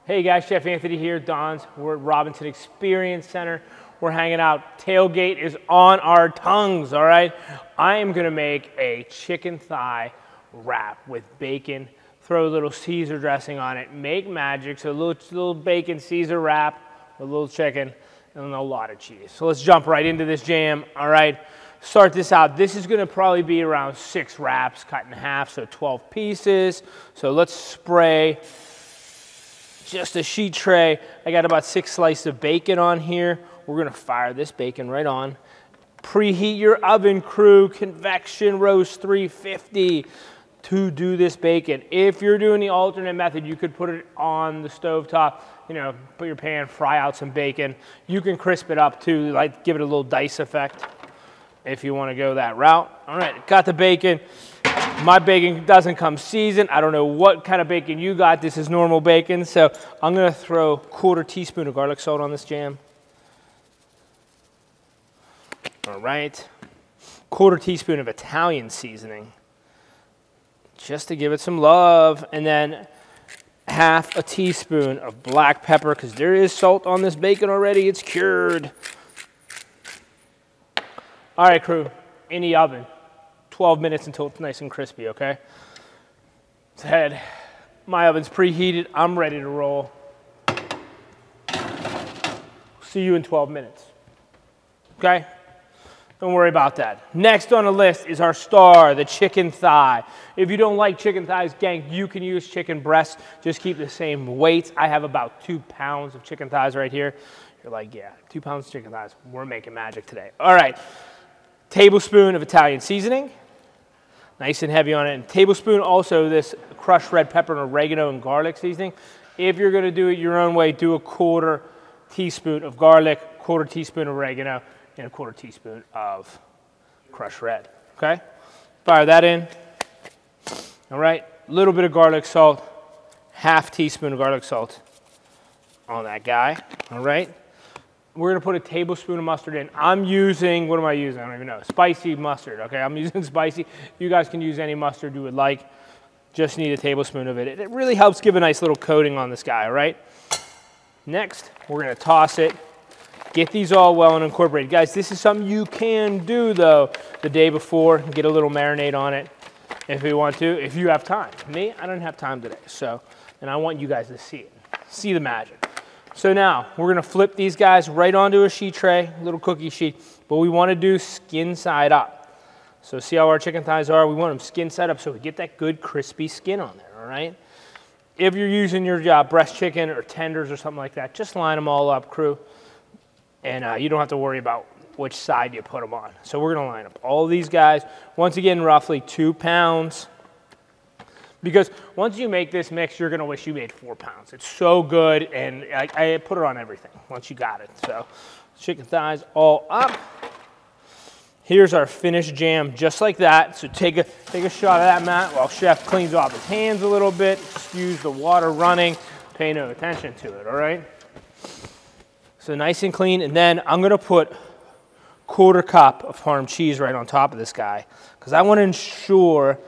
Hey guys, Chef Anthony here, Don's. We're at Robinson Experience Center. We're hanging out. Tailgate is on our tongues, all right? I am gonna make a chicken thigh wrap with bacon, throw a little Caesar dressing on it, make magic, so a little bacon Caesar wrap, a little chicken, and a lot of cheese. So let's jump right into this jam, all right? Start this out. This is gonna probably be around 6 wraps cut in half, so 12 pieces. So let's spray just a sheet tray. I got about 6 slices of bacon on here. We're gonna fire this bacon right on. Preheat your oven, crew. Convection roast 350 to do this bacon. If you're doing the alternate method, you could put it on the stovetop, you know, put your pan, fry out some bacon. You can crisp it up too, like give it a little dice effect if you wanna go that route. All right, got the bacon. My bacon doesn't come seasoned. I don't know what kind of bacon you got. This is normal bacon. So I'm gonna throw a 1/4 teaspoon of garlic salt on this jam. All right, 1/4 teaspoon of Italian seasoning, just to give it some love. And then 1/2 teaspoon of black pepper, because there is salt on this bacon already. It's cured. All right, crew, in the oven. 12 minutes until it's nice and crispy, okay? Let's head. My oven's preheated. I'm ready to roll. See you in 12 minutes, okay? Don't worry about that. Next on the list is our star, the chicken thigh. If you don't like chicken thighs, gang, you can use chicken breasts. Just keep the same weight. I have about 2 pounds of chicken thighs right here. You're like, yeah, 2 pounds of chicken thighs. We're making magic today. All right, tablespoon of Italian seasoning. Nice and heavy on it. And tablespoon also this crushed red pepper and oregano and garlic seasoning. If you're gonna do it your own way, do a 1/4 teaspoon of garlic, 1/4 teaspoon of oregano, and a 1/4 teaspoon of crushed red, okay? Fire that in. All right, a little bit of garlic salt, 1/2 teaspoon of garlic salt on that guy, all right? We're gonna put a tablespoon of mustard in. I'm using, what am I using? I don't even know. Spicy mustard, okay? I'm using spicy. You guys can use any mustard you would like. Just need a tablespoon of it. It really helps give a nice little coating on this guy, all right? Next, we're gonna toss it. Get these all well and incorporated. Guys, this is something you can do though the day before. Get a little marinade on it if you want to, if you have time. Me, I don't have time today, so, and I want you guys to see it. See the magic. So now, we're gonna flip these guys right onto a sheet tray, little cookie sheet, but we wanna do skin side up. So see how our chicken thighs are? We want them skin side up so we get that good crispy skin on there, all right? If you're using your breast chicken or tenders or something like that, just line them all up, crew. And you don't have to worry about which side you put them on. So we're gonna line up all these guys. Once again, roughly 2 pounds. Because once you make this mix, you're gonna wish you made 4 pounds. It's so good, and I put it on everything once you got it. So chicken thighs all up. Here's our finished jam, just like that. So take a shot of that, Matt, while Chef cleans off his hands a little bit. Excuse the water running. Pay no attention to it, all right? So nice and clean, and then I'm gonna put 1/4 cup of Parm cheese right on top of this guy, because I wanna ensure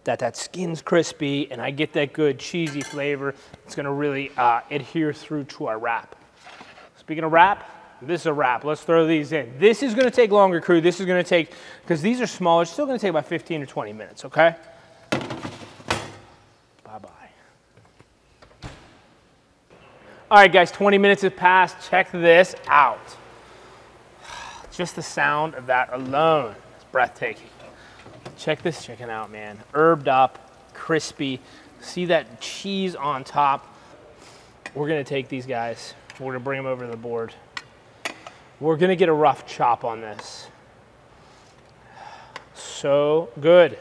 that that skin's crispy and I get that good cheesy flavor. It's gonna really adhere through to our wrap. Speaking of wrap, this is a wrap. Let's throw these in. This is gonna take longer, crew. This is gonna take, because these are smaller, it's still gonna take about 15 to 20 minutes, okay? Bye-bye. All right, guys, 20 minutes have passed. Check this out. Just the sound of that alone is breathtaking. Check this chicken out, man. Herbed up, crispy. See that cheese on top? We're gonna take these guys. We're gonna bring them over to the board. We're gonna get a rough chop on this. So good,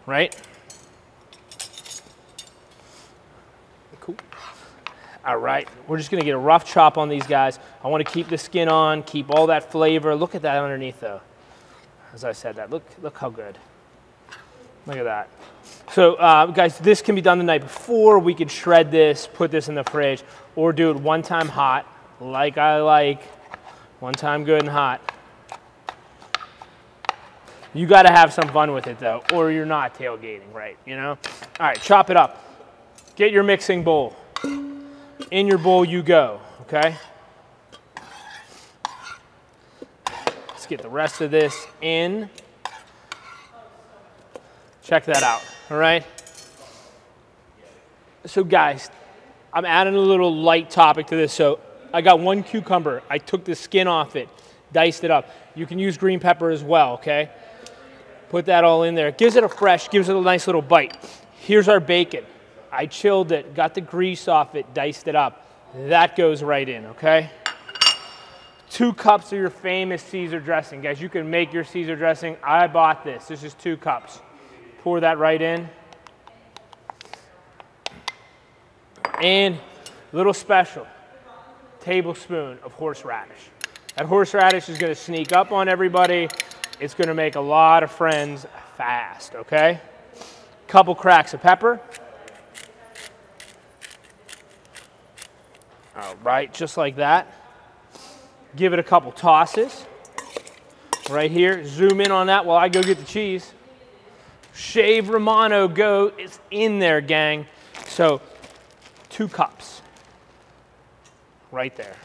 right? Cool. All right, we're just gonna get a rough chop on these guys. I wanna keep the skin on, keep all that flavor. Look at that underneath though. As I said that, look how good. Look at that. So guys, this can be done the night before. We could shred this, put this in the fridge, or do it one time hot, like I like. One time good and hot. You gotta have some fun with it though, or you're not tailgating right, you know? All right, chop it up. Get your mixing bowl. In your bowl you go, okay? Let's get the rest of this in. Check that out, all right? So guys, I'm adding a little light topic to this. So I got 1 cucumber. I took the skin off it, diced it up. You can use green pepper as well, okay? Put that all in there. It gives it a fresh, gives it a nice little bite. Here's our bacon. I chilled it, got the grease off it, diced it up. That goes right in, okay? 2 cups of your famous Caesar dressing. Guys, you can make your Caesar dressing. I bought this. This is 2 cups. Pour that right in. And a little special, tablespoon of horseradish. That horseradish is going to sneak up on everybody. It's going to make a lot of friends fast, okay? Couple cracks of pepper. All right, just like that. Give it a couple tosses. Right here, zoom in on that while I go get the cheese. Shaved Romano goat is in there, gang. So 2 cups, right there.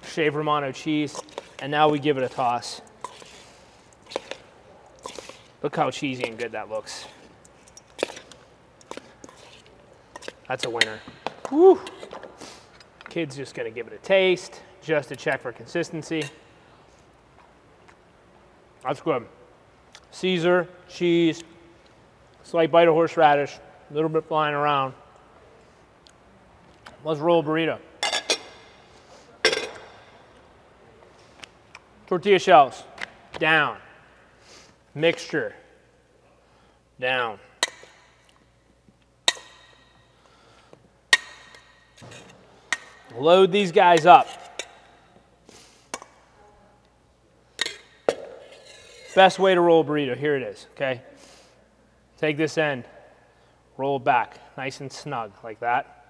Shaved Romano cheese, and now we give it a toss. Look how cheesy and good that looks. That's a winner. Woo! Kid's just gonna give it a taste, just to check for consistency. That's good. Caesar, cheese, slight bite of horseradish, a little bit flying around. Let's roll a burrito. Tortilla shells, down. Mixture, down. Load these guys up. Best way to roll a burrito, here it is, okay? Take this end, roll it back, nice and snug, like that.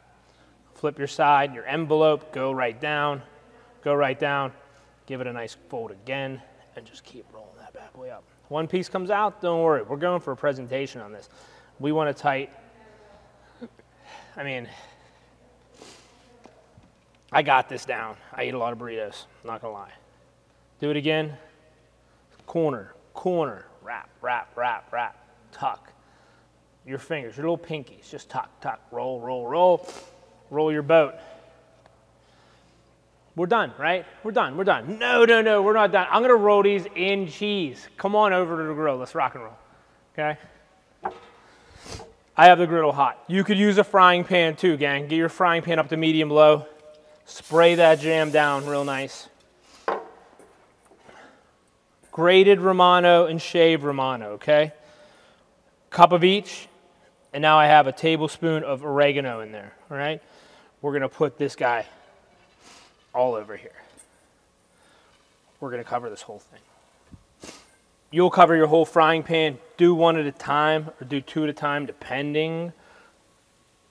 Flip your side, your envelope, go right down, give it a nice fold again, and just keep rolling that bad boy up. 1 piece comes out, don't worry, we're going for a presentation on this. We want it tight. I mean, I got this down. I eat a lot of burritos, not gonna lie. Do it again. Corner, corner, wrap, wrap, wrap, wrap, tuck. Your fingers, your little pinkies, just tuck, tuck, roll, roll, roll. Roll your boat. We're done, right? We're done, we're done. No, no, no, we're not done. I'm gonna roll these in cheese. Come on over to the grill, let's rock and roll, okay? I have the griddle hot. You could use a frying pan too, gang. Get your frying pan up to medium low. Spray that jam down real nice. Grated Romano and shaved Romano, okay? Cup of each, and now I have a tablespoon of oregano in there, all right? We're gonna put this guy all over here. We're gonna cover this whole thing. You'll cover your whole frying pan, do 1 at a time, or do 2 at a time, depending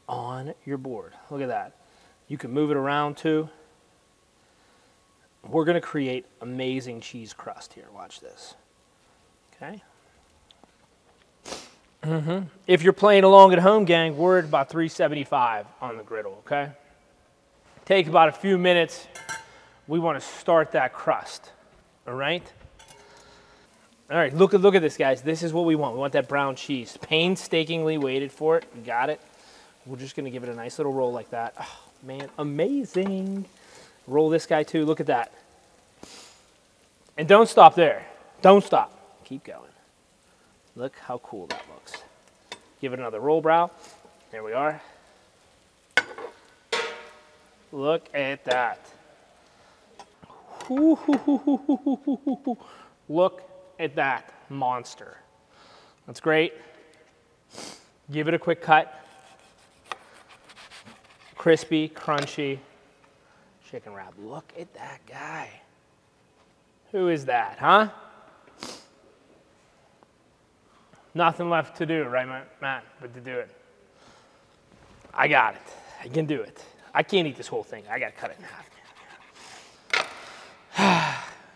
on your board. Look at that. You can move it around too. We're gonna create amazing cheese crust here, watch this, okay? If you're playing along at home, gang, we're at about 375 on the griddle, okay? Take about a few minutes. We want to start that crust, all right? All right, look at this, guys. This is what we want. We want that brown cheese. Painstakingly waited for it. We got it. We're just going to give it a nice little roll like that. Oh, man, amazing. Roll this guy too. Look at that. And don't stop there. Don't stop. Keep going. Look how cool that looks. Give it another roll brow. There we are. Look at that. Look at that monster. That's great. Give it a quick cut. Crispy, crunchy chicken wrap. Look at that guy. Who is that, huh? Nothing left to do, right, Matt, but to do it. I got it. I can do it. I can't eat this whole thing. I got to cut it in half.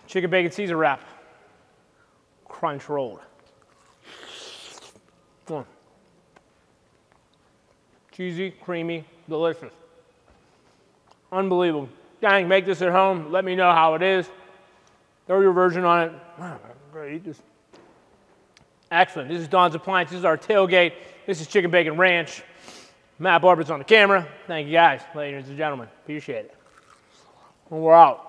Chicken bacon Caesar wrap. Crunch rolled. Cheesy, creamy, delicious. Unbelievable. Gang, make this at home. Let me know how it is. Throw your version on it. Wow, I'm going to eat this. Excellent. This is Don's Appliance. This is our tailgate. This is Chicken Bacon Ranch. Matt Barber's on the camera. Thank you guys, ladies and gentlemen. Appreciate it. And we're out.